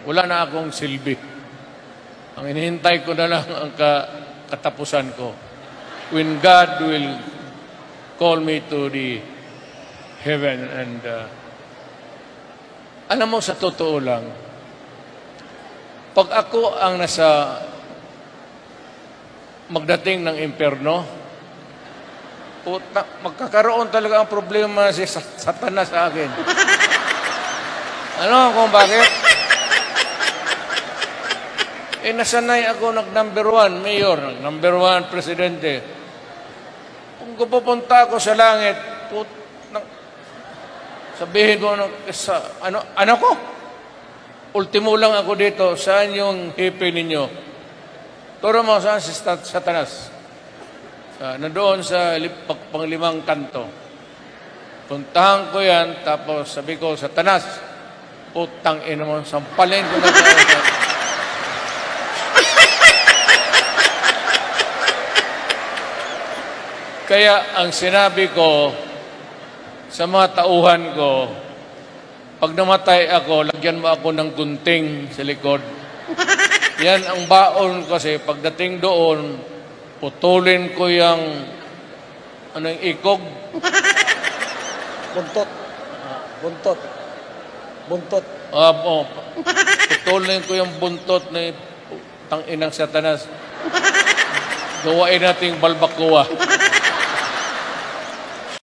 wala na akong silbi. Ang hinihintay ko na lang ang katapusan ko. When God will call me to the heaven and alam mo, sa totoo lang, pag ako ang nasa magdating ng impyerno, magkakaroon talaga ang problema si Satanas sa akin. Ano kung bakit? Nasanay ako nag-number 1 mayor, number 1 presidente. Kung pupunta ako sa langit, sabihin mo, ano ko? Ultimo lang ako dito, saan yung hipi ninyo? Turo mo, saan si Satanas? Nandoon sa panglimang kanto. Puntahan ko yan, tapos sabi ko, Satanas, putang ina mo, sampalin ko na tayo. Kaya ang sinabi ko sa mga tauhan ko, pag namatay ako, lagyan mo ako ng gunting sa likod. Yan ang baon kasi pagdating doon, putulin ko yung ikog. Buntot. Buntot. Buntot. Putulin ko yung buntot ni tanginang Satanas. Gawain nating balbakuwa.